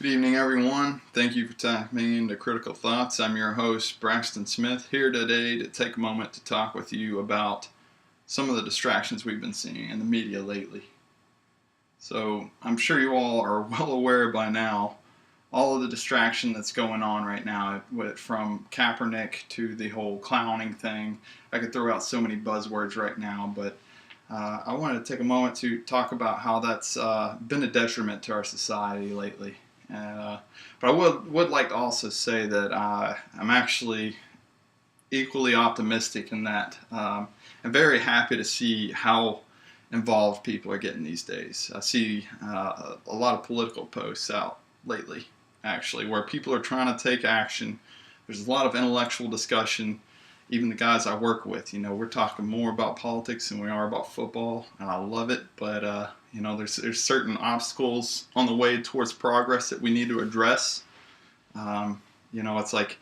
Good evening, everyone. Thank you for tapping into Critical Thoughts. I'm your host, Braxton Smith, here today to take a moment to talk with you about some of the distractions we've been seeing in the media lately. So, I'm sure you all are well aware by now all of the distraction that's going on right now, from Kaepernick to the whole clowning thing. I could throw out so many buzzwords right now, but I wanted to take a moment to talk about how that's been a detriment to our society lately. But I would like to also say that I'm actually equally optimistic in that I'm very happy to see how involved people are getting these days. I see a lot of political posts out lately, actually, where people are trying to take action. There's a lot of intellectual discussion. Even the guys I work with, we're talking more about politics than we are about football, and I love it. But there's certain obstacles on the way towards progress that we need to address. It's like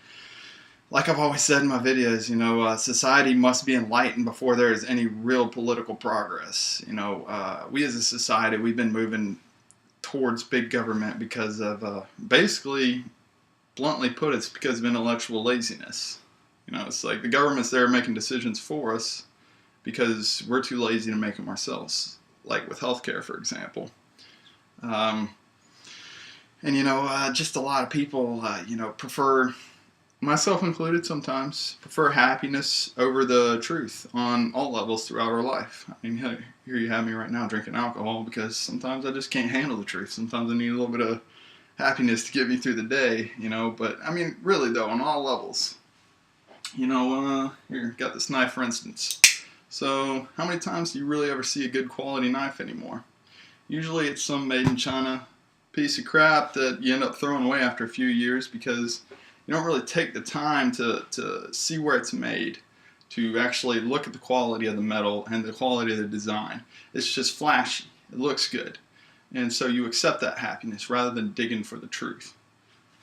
I've always said in my videos, society must be enlightened before there is any real political progress. We as a society, we've been moving towards big government because of, basically, bluntly put, it's because of intellectual laziness. It's like the government's there making decisions for us because we're too lazy to make them ourselves, like with healthcare, for example. Just a lot of people, prefer, myself included sometimes, prefer happiness over the truth on all levels throughout our life. I mean, here you have me right now drinking alcohol because sometimes I just can't handle the truth. Sometimes I need a little bit of happiness to get me through the day, but I mean, really though, on all levels. Here, got this knife for instance. So, how many times do you really ever see a good quality knife anymore? Usually it's some made in China piece of crap that you end up throwing away after a few years because you don't really take the time to see where it's made, to actually look at the quality of the metal and the quality of the design. It's just flashy. It looks good. And so you accept that happiness rather than digging for the truth.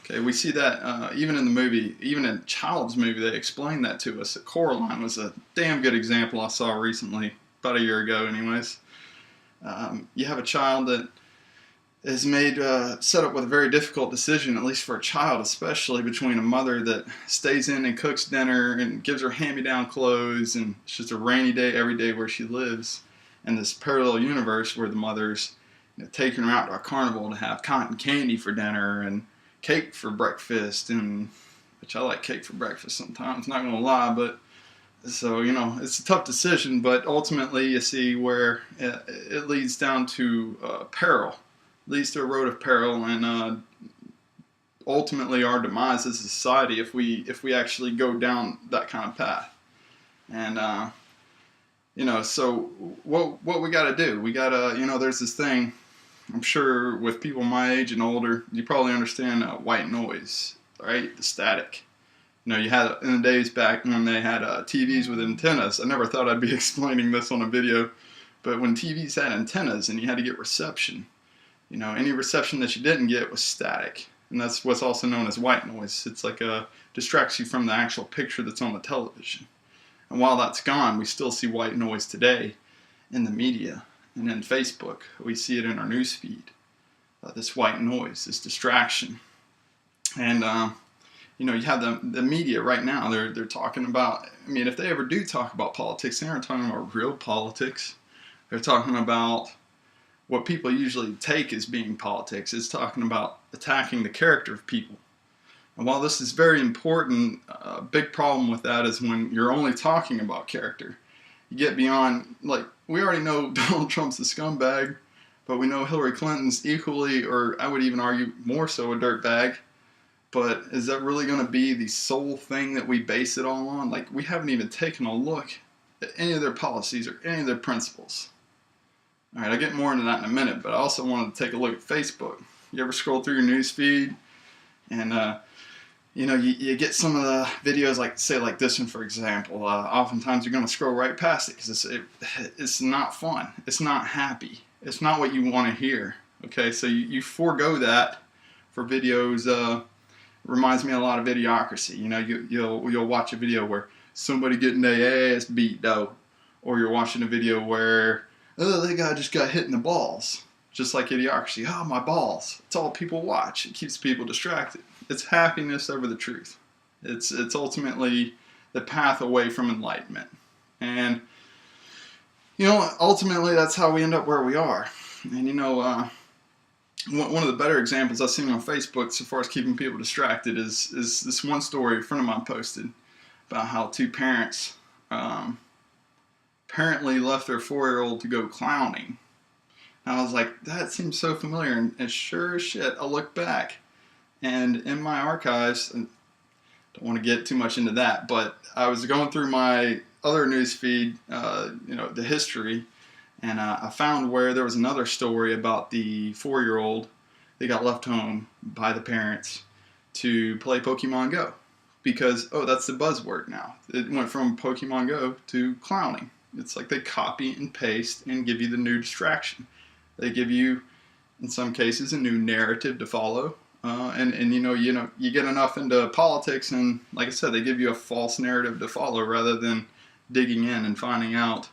Okay, we see that even in the movie, even in Child's movie, they explained that to us. Coraline was a damn good example I saw recently, about a year ago anyways. You have a child that is set up with a very difficult decision, at least for a child especially, between a mother that stays in and cooks dinner and gives her hand-me-down clothes, and it's just a rainy day every day where she lives, and this parallel universe where the mother's taking her out to a carnival to have cotton candy for dinner and cake for breakfast, and which I like cake for breakfast sometimes, not gonna lie, but so it's a tough decision, but ultimately you see where it leads down to peril, leads to a road of peril, and ultimately our demise as a society if we actually go down that kind of path. And so what we got to do, we got to there's this thing, I'm sure with people my age and older, you probably understand white noise, right? The static. You had in the days back when they had TVs with antennas. I never thought I'd be explaining this on a video, but when TVs had antennas and you had to get reception, any reception that you didn't get was static, and that's what's also known as white noise. It's like distracts you from the actual picture that's on the television. And while that's gone, we still see white noise today in the media. And in Facebook, we see it in our newsfeed. This white noise, this distraction. And, you have the media right now. They're talking about, I mean, if they ever do talk about politics, they aren't talking about real politics. They're talking about what people usually take as being politics. It's talking about attacking the character of people. And while this is very important, a big problem with that is when you're only talking about character. You get beyond, like, we already know Donald Trump's a scumbag, but we know Hillary Clinton's equally, or I would even argue more so, a dirtbag. But is that really going to be the sole thing that we base it all on? Like, we haven't even taken a look at any of their policies or any of their principles. All right, I'll get more into that in a minute, but I also wanted to take a look at Facebook. You ever scroll through your news feed and you get some of the videos, like this one, for example. Oftentimes you're going to scroll right past it because it's not fun. It's not happy. It's not what you want to hear. Okay, so you forego that for videos. Reminds me a lot of Idiocracy. You'll watch a video where somebody getting their ass beat, though, or you're watching a video where that guy just got hit in the balls. Just like Idiocracy. Oh, my balls. It's all people watch. It keeps people distracted. It's happiness over the truth. It's ultimately the path away from enlightenment. And, ultimately that's how we end up where we are. And, one of the better examples I've seen on Facebook so far as keeping people distracted is this one story a friend of mine posted about how two parents apparently left their 4-year-old to go clowning. And I was like, that seems so familiar. And sure as shit, I looked back. And in my archives, and don't want to get too much into that, but I was going through my other news feed, the history, and I found where there was another story about the 4-year-old that got left home by the parents to play Pokemon Go. Because, that's the buzzword now. It went from Pokemon Go to clowning. It's like they copy and paste and give you the new distraction. They give you, in some cases, a new narrative to follow. And you get enough into politics, and like I said, they give you a false narrative to follow rather than digging in and finding out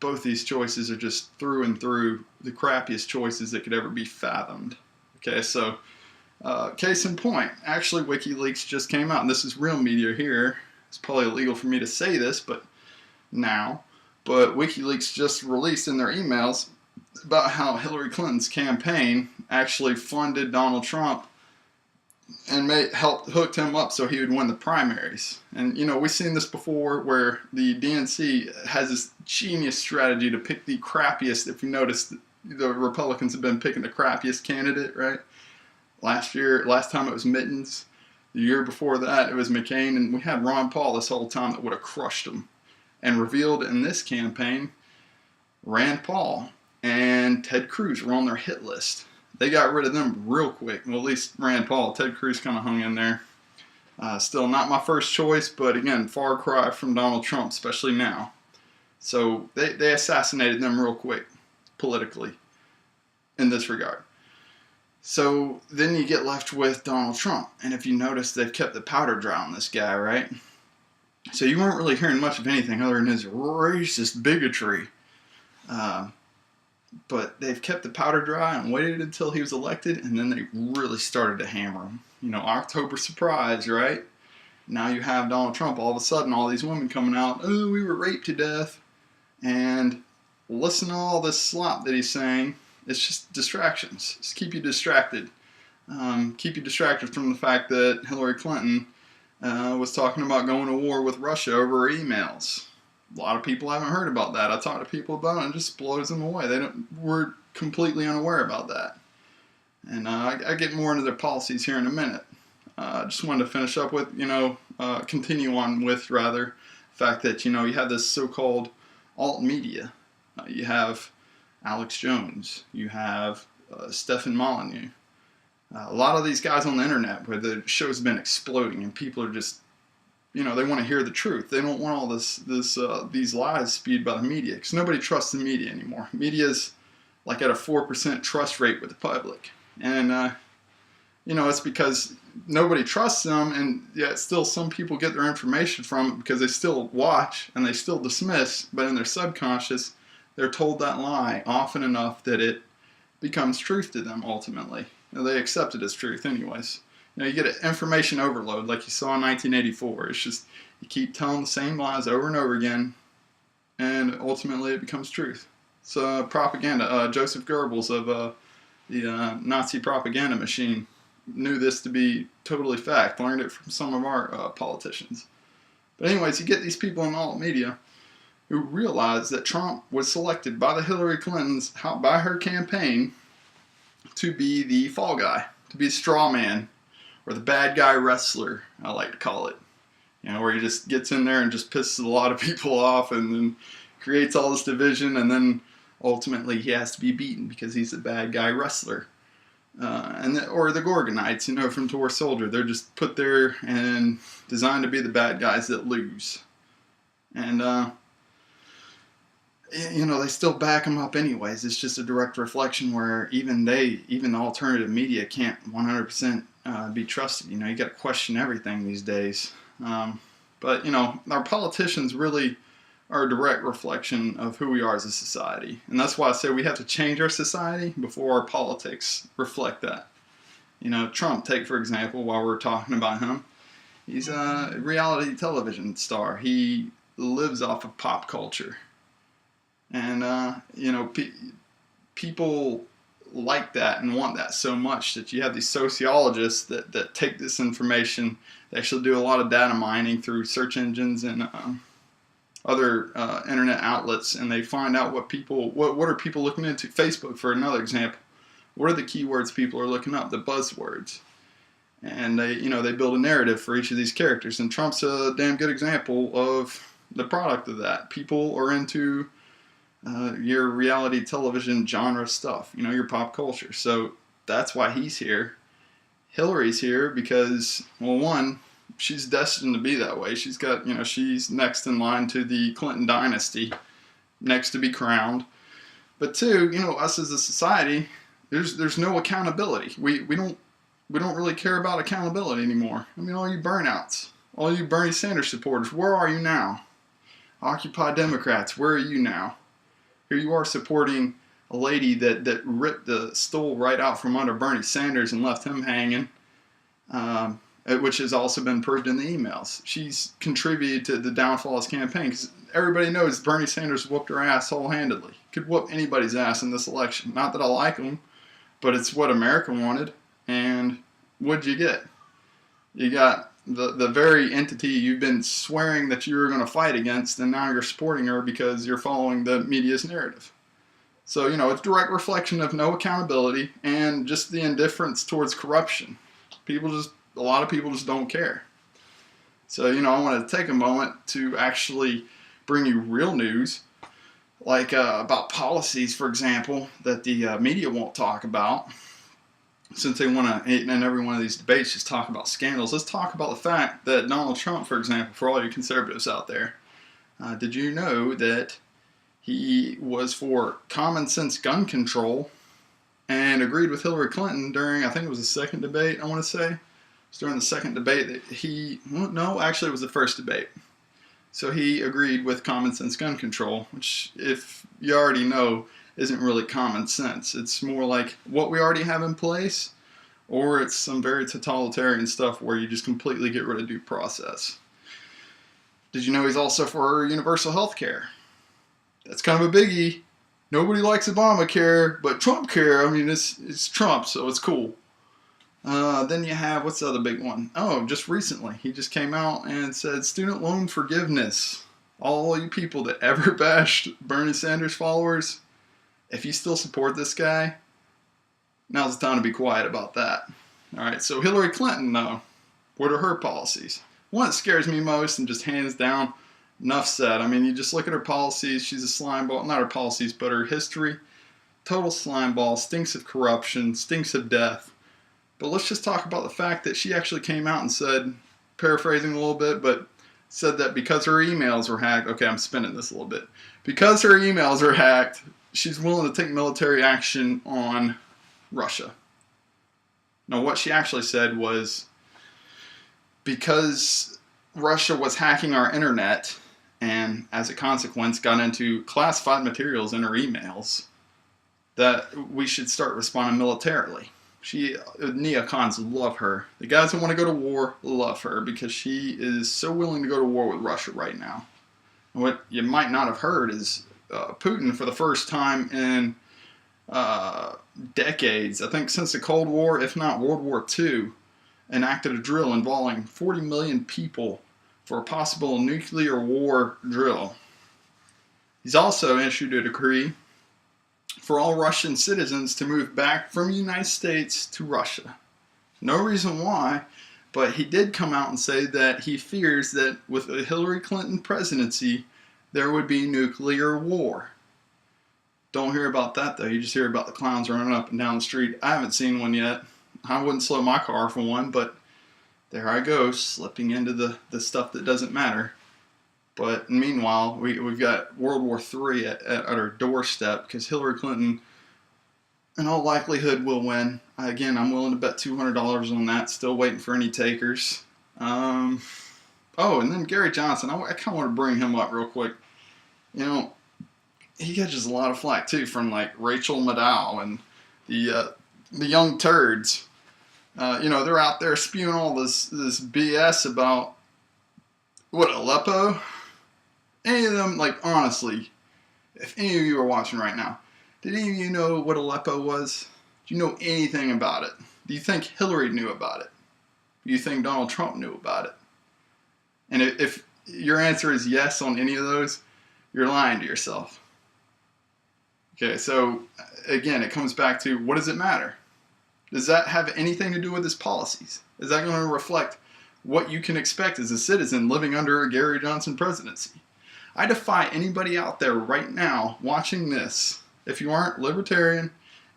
both these choices are just through and through the crappiest choices that could ever be fathomed. Okay, so case in point, actually WikiLeaks just came out, and this is real media here. It's probably illegal for me to say this, but WikiLeaks just released in their emails about how Hillary Clinton's campaign actually funded Donald Trump and hooked him up so he would win the primaries. And we've seen this before where the DNC has this genius strategy to pick the crappiest. If you notice, the Republicans have been picking the crappiest candidate, right? Last time it was Mittens. The year before that it was McCain, and we had Ron Paul this whole time that would have crushed him. And revealed in this campaign, Rand Paul and Ted Cruz were on their hit list. They got rid of them real quick. Well, at least Rand Paul. Ted Cruz kind of hung in there. Still not my first choice, but again, far cry from Donald Trump, especially now. So they assassinated them real quick, politically, in this regard. So then you get left with Donald Trump. And if you notice, they've kept the powder dry on this guy, right? So you weren't really hearing much of anything other than his racist bigotry. But they've kept the powder dry and waited until he was elected, and then they really started to hammer him. October surprise, right? Now you have Donald Trump, all of a sudden, all these women coming out, oh, we were raped to death. And listen to all this slop that he's saying. It's just distractions. Just keep you distracted. Keep you distracted from the fact that Hillary Clinton was talking about going to war with Russia over emails. A lot of people haven't heard about that. I talk to people about it and it just blows them away. We're completely unaware about that. And I get more into their policies here in a minute. I just wanted to finish up with, continue on with, rather, the fact that, you have this so-called alt media. You have Alex Jones. You have Stefan Molyneux. A lot of these guys on the internet where the show's been exploding and people are just, they want to hear the truth. They don't want all these lies spewed by the media, because nobody trusts the media anymore. Media's like at a 4% trust rate with the public. And, it's because nobody trusts them, and yet still some people get their information from it because they still watch and they still dismiss, but in their subconscious, they're told that lie often enough that it becomes truth to them ultimately. They accept it as truth anyways. You get an information overload like you saw in 1984. It's just, you keep telling the same lies over and over again, and ultimately it becomes truth. So propaganda. Joseph Goebbels of the Nazi propaganda machine knew this to be totally fact, learned it from some of our politicians. But anyways, you get these people in alt media who realize that Trump was selected by the Hillary Clintons, by her campaign, to be the fall guy, to be a straw man, or the bad guy wrestler, I like to call it. Where he just gets in there and just pisses a lot of people off and then creates all this division, and then ultimately he has to be beaten because he's a bad guy wrestler. Or the Gorgonites, from Tour Soldier. They're just put there and designed to be the bad guys that lose. And, they still back them up anyways. It's just a direct reflection where even the alternative media can't 100% be trusted. You got to question everything these days. But our politicians really are a direct reflection of who we are as a society. And that's why I say we have to change our society before our politics reflect that. You know, Trump, take for example, while we're talking about him, he's a reality television star. He lives off of pop culture. And, people like that and want that so much that you have these sociologists that take this information. They actually do a lot of data mining through search engines and other internet outlets, and they find out what are people looking into. Facebook, for another example, what are the keywords people are looking up, the buzzwords, and they build a narrative for each of these characters. And Trump's a damn good example of the product of that. People are into your reality television genre stuff, your pop culture. So that's why he's here. Hillary's here because, well, one, she's destined to be that way. She's got, she's next in line to the Clinton dynasty, next to be crowned. But two, us as a society, there's no accountability. We don't really care about accountability anymore. I mean, all you burnouts, all you Bernie Sanders supporters, where are you now? Occupy Democrats, where are you now? Here you are supporting a lady that ripped the stool right out from under Bernie Sanders and left him hanging, which has also been proved in the emails. She's contributed to the downfall of his campaign because everybody knows Bernie Sanders whooped her ass whole-handedly. Could whoop anybody's ass in this election. Not that I like him, but it's what America wanted. And what'd you get? You got the very entity you've been swearing that you were going to fight against, and now you're supporting her because you're following the media's narrative. So, it's a direct reflection of no accountability and just the indifference towards corruption. A lot of people just don't care. So, I want to take a moment to actually bring you real news, like about policies, for example, that the media won't talk about. Since they want to, in every one of these debates, just talk about scandals, let's talk about the fact that Donald Trump, for example, for all you conservatives out there, did you know that he was for common sense gun control and agreed with Hillary Clinton during, I think it was the second debate, I want to say. It was during the second debate that actually it was the first debate. So he agreed with common sense gun control, which, if you already know, isn't really common sense. It's more like what we already have in place, or it's some very totalitarian stuff where you just completely get rid of due process. Did you know he's also for universal health care? That's kind of a biggie. Nobody likes Obamacare, but Trump care, I mean, it's Trump, so it's cool. Then you have, what's the other big one? Oh, just recently, he just came out and said student loan forgiveness. All you people that ever bashed Bernie Sanders followers, if you still support this guy, now's the time to be quiet about that. All right, so Hillary Clinton, though, what are her policies? One that scares me most, and just hands down, enough said. I mean, you just look at her policies, she's a slime ball. Not her policies, but her history. Total slime ball, stinks of corruption, stinks of death. But let's just talk about the fact that she actually came out and said, paraphrasing a little bit, but said that because her emails were hacked, okay, I'm spinning this a little bit. Because her emails were hacked, she's willing to take military action on Russia. Now, what she actually said was, because Russia was hacking our internet and, as a consequence, got into classified materials in her emails, that we should start responding militarily. Neocons love her. The guys that want to go to war love her because she is so willing to go to war with Russia right now. What you might not have heard is Putin, for the first time in decades, I think since the Cold War, if not World War II, enacted a drill involving 40 million people for a possible nuclear war drill. He's also issued a decree for all Russian citizens to move back from the United States to Russia. No reason why, but he did come out and say that he fears that with a Hillary Clinton presidency, there would be nuclear war. Don't hear about that, though. You just hear about the clowns running up and down the street. I haven't seen one yet. I wouldn't slow my car for one, but there I go, slipping into the stuff that doesn't matter. But meanwhile, we've got World War III at our doorstep because Hillary Clinton, in all likelihood, will win. Again, I'm willing to bet $200 on that. Still waiting for any takers. And then Gary Johnson. I kind of want to bring him up real quick. You know, he catches a lot of flack too from like Rachel Maddow and the young turds. They're out there spewing all this BS about what Aleppo. Any of them, like honestly, if any of you are watching right now, did any of you know what Aleppo was? Do you know anything about it? Do you think Hillary knew about it? Do you think Donald Trump knew about it? And if your answer is yes on any of those, you're lying to yourself. Okay, so again, it comes back to, what does it matter? Does that have anything to do with his policies? Is that going to reflect what you can expect as a citizen living under a Gary Johnson presidency? I defy anybody out there right now watching this, if you aren't libertarian,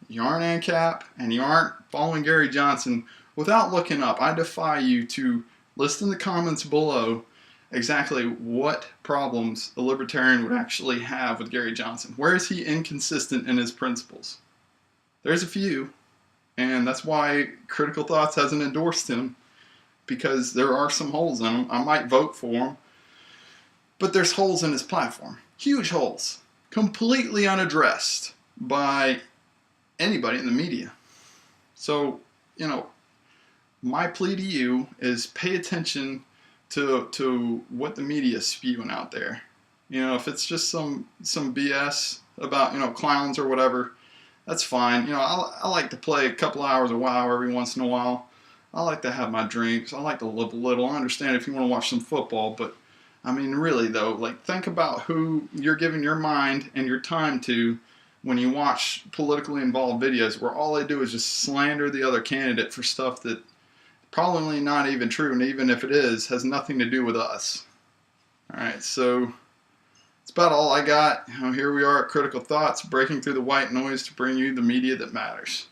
you aren't ANCAP, and you aren't following Gary Johnson, without looking up, I defy you to list in the comments below exactly what problems a libertarian would actually have with Gary Johnson. Where is he inconsistent in his principles? There's a few, and that's why Critical Thoughts hasn't endorsed him, because there are some holes in him. I might vote for him, but there's holes in his platform. Huge holes. Completely unaddressed by anybody in the media. So, my plea to you is pay attention to what the media is spewing out there. If it's just some BS about, clowns or whatever, that's fine. I like to play a couple hours of WoW every once in a while. I like to have my drinks. I like to live a little. I understand if you want to watch some football, but I mean, really though, like think about who you're giving your mind and your time to when you watch politically involved videos where all they do is just slander the other candidate for stuff that probably not even true, and even if it is, has nothing to do with us. Alright, so that's about all I got. Here we are at Critical Thoughts, breaking through the white noise to bring you the media that matters.